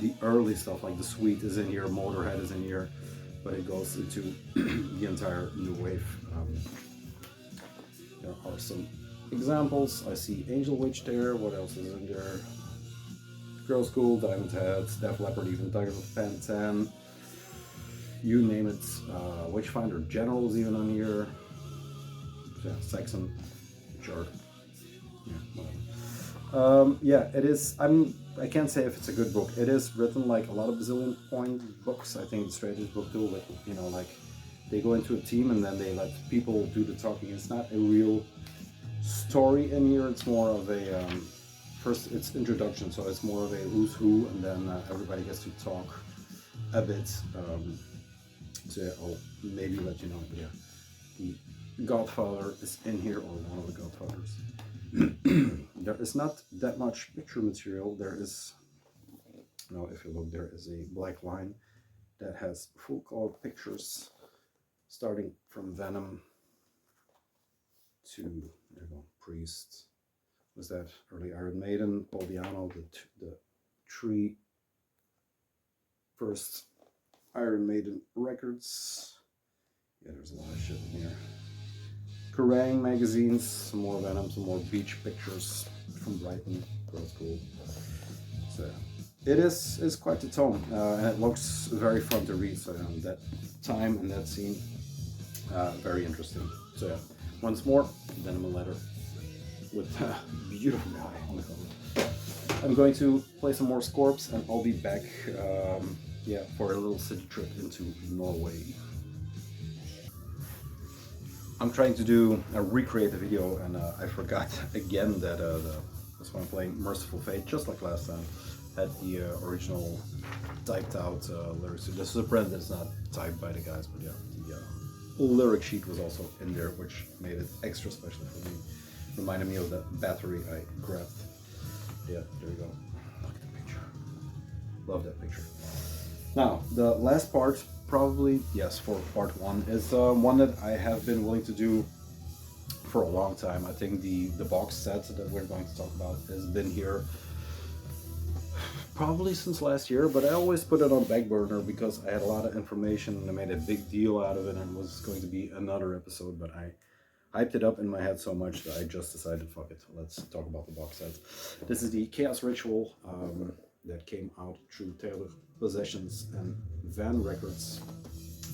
the early stuff, like The Sweet is in here, Motorhead is in here, but it goes into the entire new wave. There are some examples. I see Angel Witch there. What else is in there? Girl School, Diamond Head, Def Leppard, even Tiger of Pantan. You name it. Witchfinder General is even on here. Yeah, Saxon, sure. Yeah, whatever. Yeah, it is. I can't say if it's a good book. It is written like a lot of Bazillion Point books. I think it's Straight's book too. But you know, like they go into a team and then they let people do the talking. It's not a real story in here. It's more of a first, it's introduction, so it's more of a who's who, and then everybody gets to talk a bit. So yeah, I'll maybe let you know. But yeah, the Godfather is in here, or one of the Godfathers. There is not that much picture material. There is, no, if you look, there is a black line that has full color pictures starting from Venom to, there you go, Priest. Was that early Iron Maiden, Paul Diano, the three first Iron Maiden records. Yeah, there's a lot of shit in here. Kerrang magazines, some more Venom, some more beach pictures from Brighton, Girls School. So it's quite a tome, and it looks very fun to read. So that time and that scene, very interesting. So yeah, once more, Denim Letter with a beautiful guy on the cover. I'm going to play some more Scorps, and I'll be back, yeah, for a little city trip into Norway. I'm trying to recreate the video, and I forgot again that that's why I'm playing Mercyfull Fate, just like last time. Had the original typed out lyrics. This is a print that's not typed by the guys, but yeah, the lyric sheet was also in there, which made it extra special for me. Reminded me of that battery I grabbed. Yeah, there you go. Look at the picture. Love that picture. Now, the last part, probably, yes, for part one, is one that I have been willing to do for a long time. I think the box set that we're going to talk about has been here probably since last year, but I always put it on back burner because I had a lot of information and I made a big deal out of it, and it was going to be another episode, but I hyped it up in my head so much that I just decided, fuck it, let's talk about the box set. This is the Kaosritual that came out through Taylor Possessions and Van Records,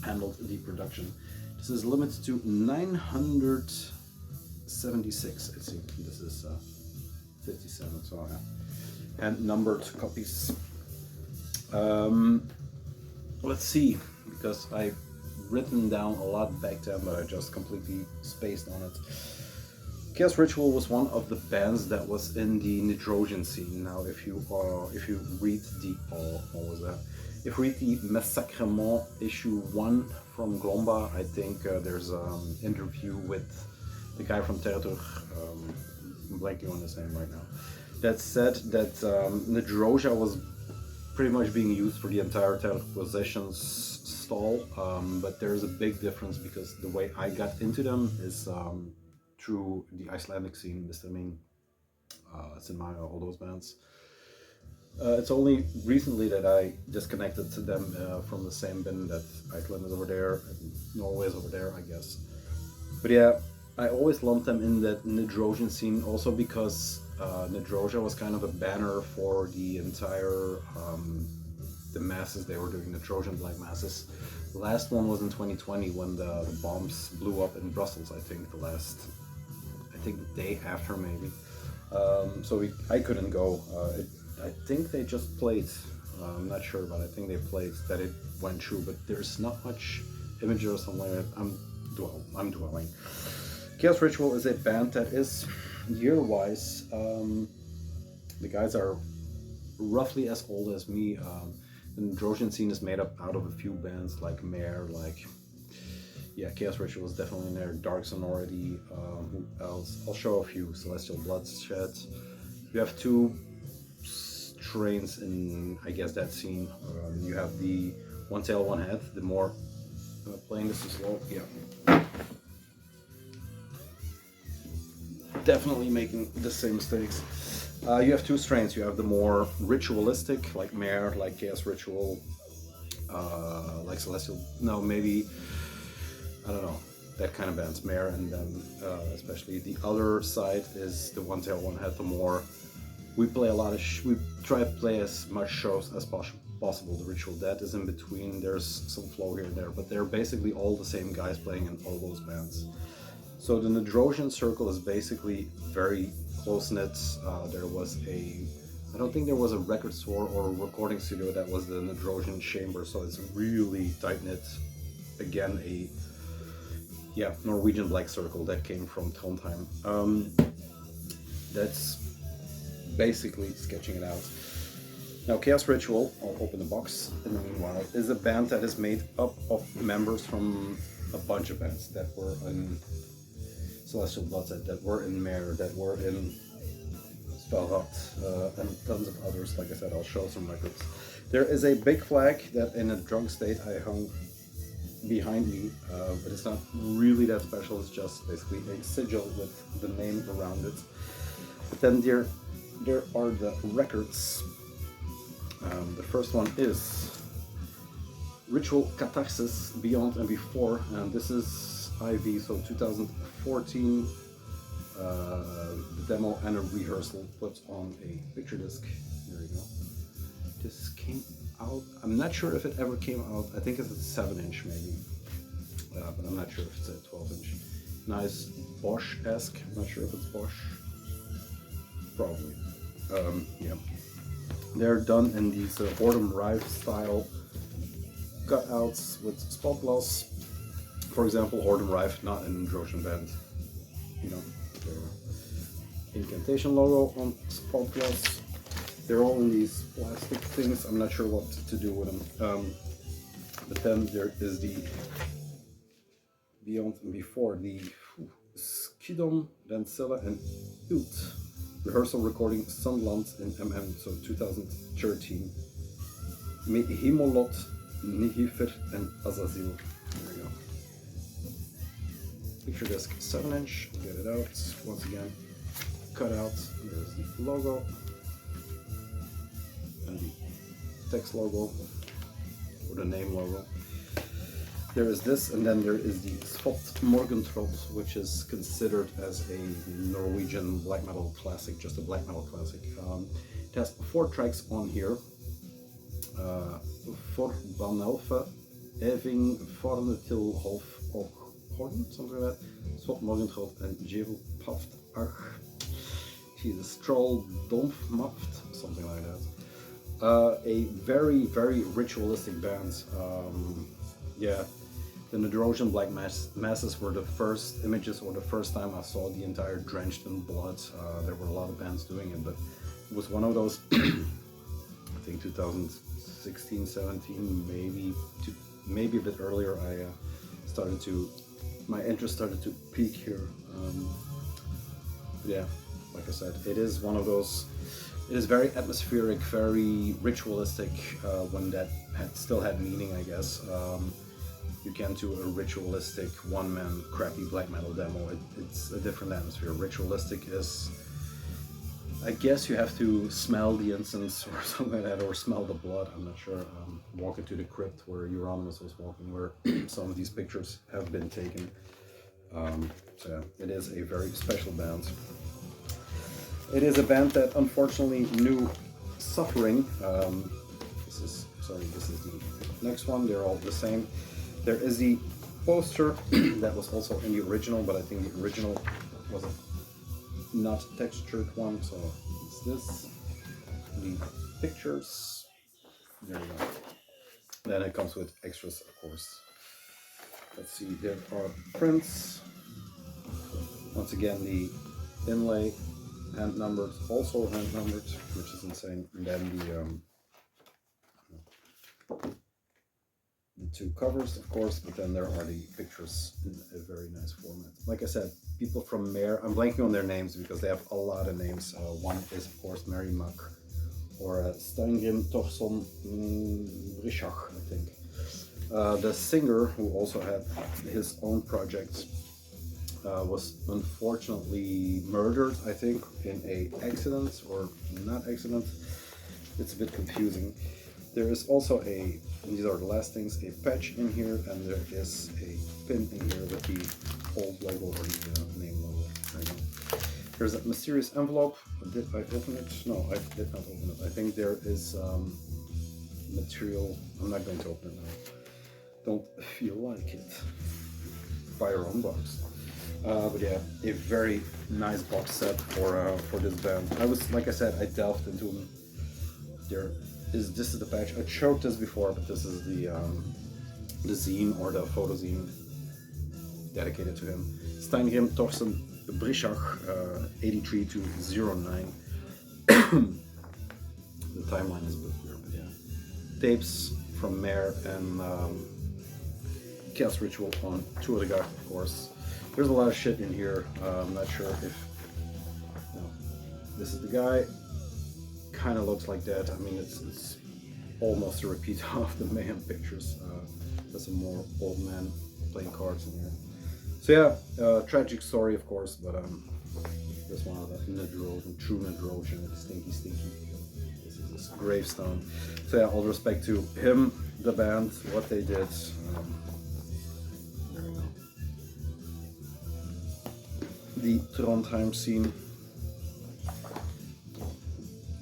handled the production. This is limited to 976, I think. This is 57, so yeah. And numbered copies. Let's see, because I've written down a lot back then, but I just completely spaced on it. Kaosritual was one of the bands that was in the Nitrogen scene. Now, if you read the what was that? If you read the Massacrement issue 1 from Glomba, I think there's an interview with the guy from Territor. I'm blanking on his name right now. That said that Nitrogen was pretty much being used for the entire telepositions stall, but there's a big difference because the way I got into them is through the Icelandic scene, Mystification, Cinema, all those bands. It's only recently that I disconnected to them from the same bin that Iceland is over there and Norway is over there, I guess. But yeah, I always lumped them in that Nidrosian scene also because Nidrosia was kind of a banner for the entire the masses they were doing, the Trojan Black Masses. The last one was in 2020 when the bombs blew up in Brussels, I think the day after maybe. So I couldn't go. I think they just played, I'm not sure, but I think they played that it went through, but there's not much imagery or something like that. I'm dwelling. Kaosritual is a band that is, year-wise, the guys are roughly as old as me. The Nidrosian scene is made up out of a few bands like Mare, Kaosritual is definitely in there, Dark Sonority, who else? I'll show a few, Celestial Bloodshed. You have two trains in, I guess, that scene. You have the One Tail, One Head, the more, playing this is slow, yeah. Definitely making the same mistakes. You have two strains. You have the more ritualistic, like Mare, like Kaosritual, like Celestial, no, maybe, I don't know, that kind of bands, Mare, and then especially the other side is the One Tail, One Head, the more, we play a lot of, we try to play as much shows as possible. The Ritual Dead is in between, there's some flow here and there, but they're basically all the same guys playing in all those bands. So the Nidrosian circle is basically very close-knit. There was I don't think there was a record store or a recording studio that was the Nidrosian chamber, so it's really tight-knit. Again, Norwegian Black Circle that came from Trondheim. That's basically sketching it out. Now, Kaosritual, I'll open the box in the meanwhile, is a band that is made up of members from a bunch of bands that were in Celestial Bloodshed, that were in Mare, that were in Spellrot, and tons of others. Like I said, I'll show some records. There is a big flag that in a drunk state I hung behind me, but it's not really that special, it's just basically a sigil with the name around it. But then there are the records. The first one is Ritual Catharsis, Beyond and Before, and this is IV, so 2014, the demo and a rehearsal put on a picture disc. There you go. This came out, I'm not sure if it ever came out, I think it's a 7-inch maybe, but I'm not sure if it's a 12-inch. Nice Bosch-esque, I'm not sure if it's Bosch, probably. Yeah. They're done in these Boredom Rife style cutouts with spot gloss. For example, Boredom Rife, not an Nidrosian band. You know, their incantation logo on spot gloss. They're all in these plastic things. I'm not sure what to do with them. But then there is the Beyond and Before, the Skidon, Dancilla, and Ut. Rehearsal recording Sunland in MM, so 2013. Me Himolot, Nihifer, and Azazel. There we go. Picture disc 7-inch. Get it out. Once again, cut out. There's the logo and the text logo or the name logo. There is this, and then there is the Spot Morgentrot, which is considered as a Norwegian black metal classic, just a black metal classic. It has 4 tracks on here. For Banelfe, Eving, Forne til Hof og Horn, something like that. Spot Morgentrot and Jevel Paft Ach. Jesus, Troll Domfmaft, something like that. A very, very ritualistic band. Yeah. The Nidrosian Black Masses were the first images, or the first time I saw the entire Drenched in Blood. There were a lot of bands doing it, but it was one of those, I think 2016, 17, maybe a bit earlier, my interest started to peak here. Yeah, like I said, it is one of those, It is very atmospheric, very ritualistic, when that still had meaning, I guess. You can't do a ritualistic one-man crappy black metal demo. It's a different atmosphere. Ritualistic is, I guess you have to smell the incense or something like that, or smell the blood, I'm not sure. Walk into the crypt where Euronymous was walking, where some of these pictures have been taken. So yeah, it is a very special band. It is a band that unfortunately knew suffering. This is the next one. They're all the same. There is the poster that was also in the original, but I think the original was a not textured one, so it's this. The pictures. There you go. Then it comes with extras, of course. Let's see, there are prints. Once again, the inlay, hand numbered, also hand numbered, which is insane. And then the two covers, of course, but then there are the pictures in a very nice format. Like I said, people from Mare, I'm blanking on their names because they have a lot of names. One is, of course, Mary Muck, or Steingrim Torsson Brischach, I think. The singer, who also had his own project, was unfortunately murdered, I think, in a accident, or not accident. It's a bit confusing. There is also a, these are the last things, a patch in here, and there is a pin in here with the old logo, or the name logo. There's a mysterious envelope. Did I open it? No, I did not open it. I think there is material. I'm not going to open it now. Don't feel like it. Buy your own box. But yeah, a very nice box set for this band. I was, like I said, I delved into them. This is the patch. I showed this before, but this is the zine, or the photo zine dedicated to him. Steingrim Torsten Brischach, 83 to 09. The timeline is a bit weird, but yeah. Tapes from Mare and Kaosritual on Tour de Garde, of course. There's a lot of shit in here. I'm not sure if... No. This is the guy. Kind of looks like that. I mean, it's almost a repeat of the Mayhem pictures. There's some more old men playing cards in here. So yeah, tragic story, of course, but there's one of the true Nedrogen, stinky. This is his gravestone. So yeah, all respect to him, the band, what they did. There we go. The Trondheim scene.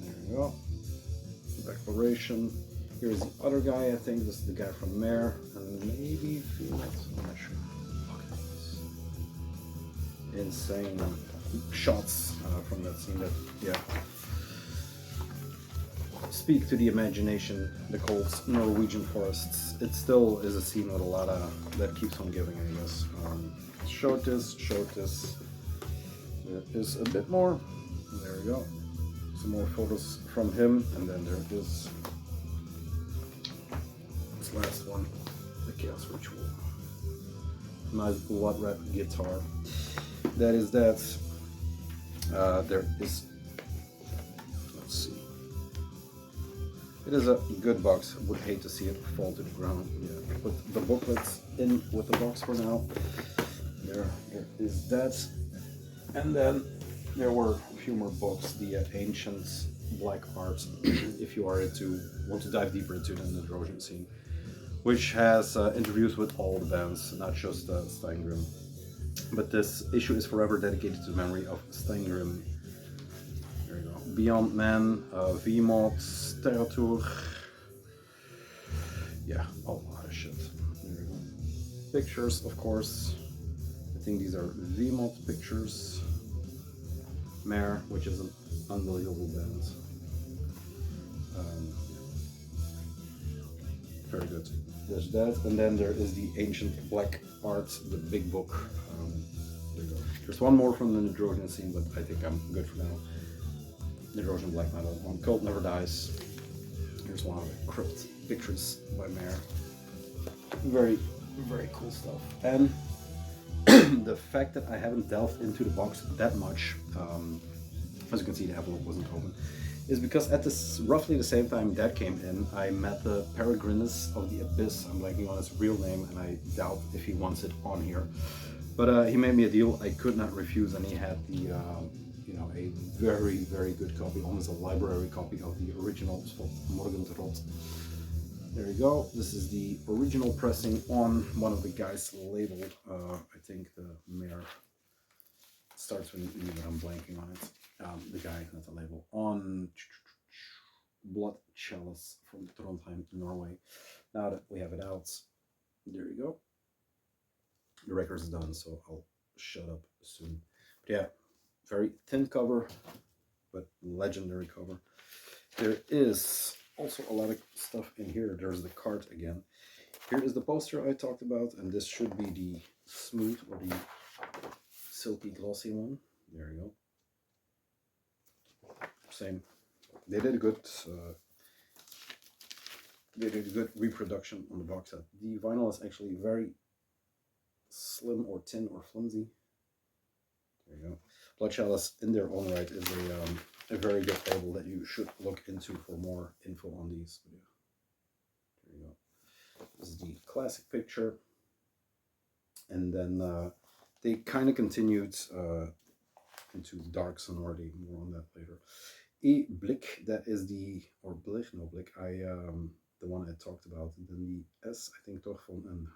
There we go. Declaration. Here's the other guy, I think this is the guy from Mare, and maybe Felix, I'm not sure. Look at this. Insane shots from that scene that, yeah, speak to the imagination, the cold Norwegian forests. It still is a scene with a lot of, that keeps on giving, I guess. Showed this. There is a bit more. There we go. Some more photos from him, and then there is this last one, the Kaosritual. Nice blood red guitar. That is that. There is, let's see. It is a good box. I would hate to see it fall to the ground. Yeah, put the booklets in with the box for now. There is that. And then there were a few more books, the ancient black art, if you are want to dive deeper into the Nedrogen scene, which has interviews with all the bands, not just Steingrim. But this issue is forever dedicated to the memory of Steingrim. There you go. Beyond Man, Voivod, Terratur. Yeah, a lot of shit. There you go. Pictures, of course. I think these are Voivod pictures. Mare, which is an unbelievable band. Very good. There's that, and then there is the ancient black art, the big book. There you go. There's one more from the Nedrogen scene, but I think I'm good for now. Nedrogen black metal. On Cult Never Dies. Here's one of the crypt pictures by Mare. Very, very cool stuff. And the fact that I haven't delved into the box that much, as you can see, the envelope wasn't open, is because at this roughly the same time that came in, I met the Peregrinus of the Abyss. I'm blanking on his real name, and I doubt if he wants it on here. But he made me a deal I could not refuse, and he had the, you know, a very, very good copy, almost a library copy of the original Morgentrot. There you go. This is the original pressing on one of the guys labeled. I think the mayor starts with an E, but I'm blanking on it. The guy, not the label, on Blood Chalice from Trondheim, Norway. Now that we have it out, there you go. The record's done, so I'll shut up soon. But yeah, very thin cover, but legendary cover. There is also a lot of stuff in here. There's the card again. Here is the poster I talked about, and this should be the smooth or the silky glossy one. There you go. Same. They did a good reproduction on the box set. The vinyl is actually very slim or thin or flimsy. There you go. Blood Chalice in their own right is a very good label that you should look into for more info on these. But yeah. There you go. This is the classic picture. And then they kind of continued into dark sonority. More on that later. E Blik, that is the, or Blik, no Blik, the one I talked about. And then the S, I think toch van een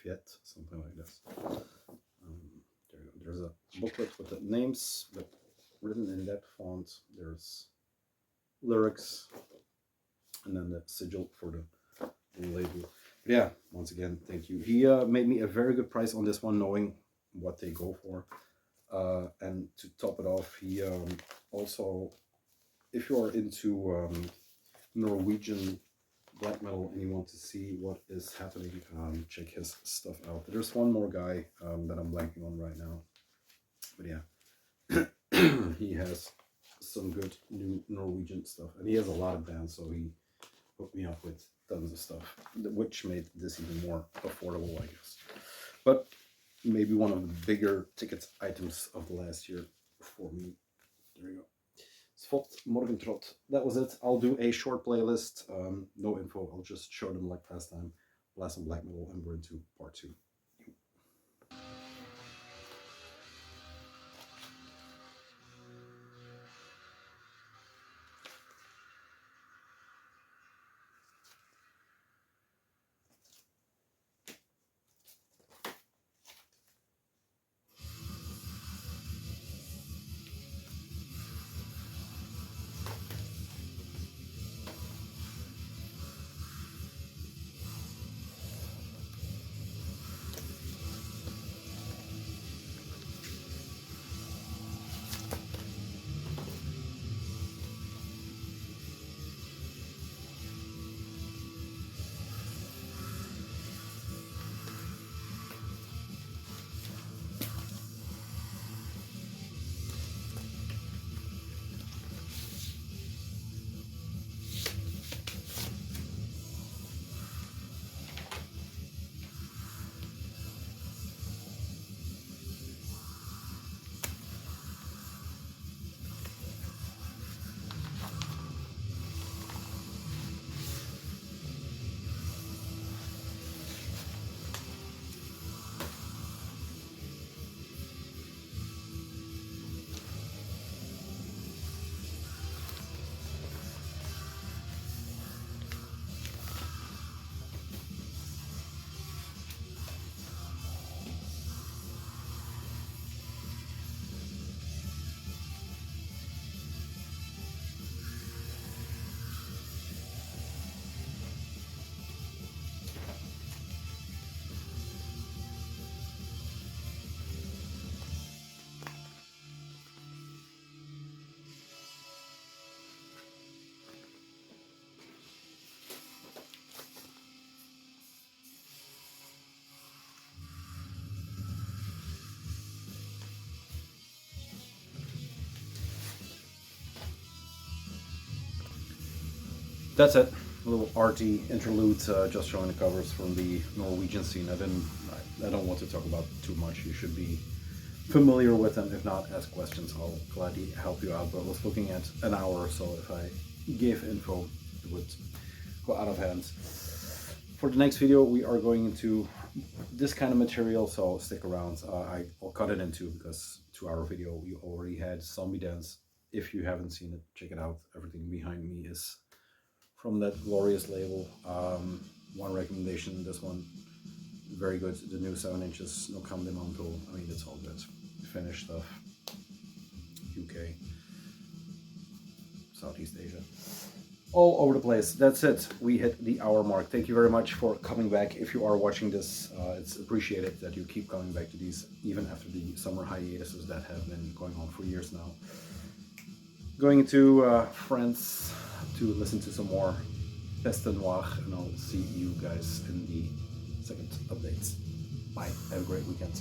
H, something like this. There you go. There's a booklet with the names, but written in that font. There's lyrics, and then the sigil for the label. But yeah, once again, thank you. He made me a very good price on this one, knowing what they go for. And to top it off, he also, if you are into Norwegian black metal and you want to see what is happening, check his stuff out. There's one more guy that I'm blanking on right now. But yeah, he has some good new Norwegian stuff. And he has a lot of bands, so he hooked me up with tons of stuff, which made this even more affordable, I guess. But maybe one of the bigger ticket items of the last year for me. There you go. Filth, Morgentrot. That was it. I'll do a short playlist. No info. I'll just show them like last time. Blast some black metal, and we're into part 2. That's it. A little arty interlude, just showing the covers from the Norwegian scene. I don't want to talk about too much. You should be familiar with them. If not, ask questions. I'll gladly help you out. But I was looking at an hour or so. If I gave info, it would go out of hands. For the next video, we are going into this kind of material, so stick around. I'll cut it in two because 2-hour video we already had. Zombie Dance. If you haven't seen it, check it out. Everything behind me is from that glorious label. One recommendation, this one, very good. The new 7 inches, no Campo. I mean, it's all good. Finnish stuff. UK. Southeast Asia. All over the place. That's it. We hit the hour mark. Thank you very much for coming back. If you are watching this, it's appreciated that you keep coming back to these, even after the summer hiatuses that have been going on for years now. Going to France to listen to some more Peste Noire, and I'll see you guys in the second updates. Bye. Have a great weekend.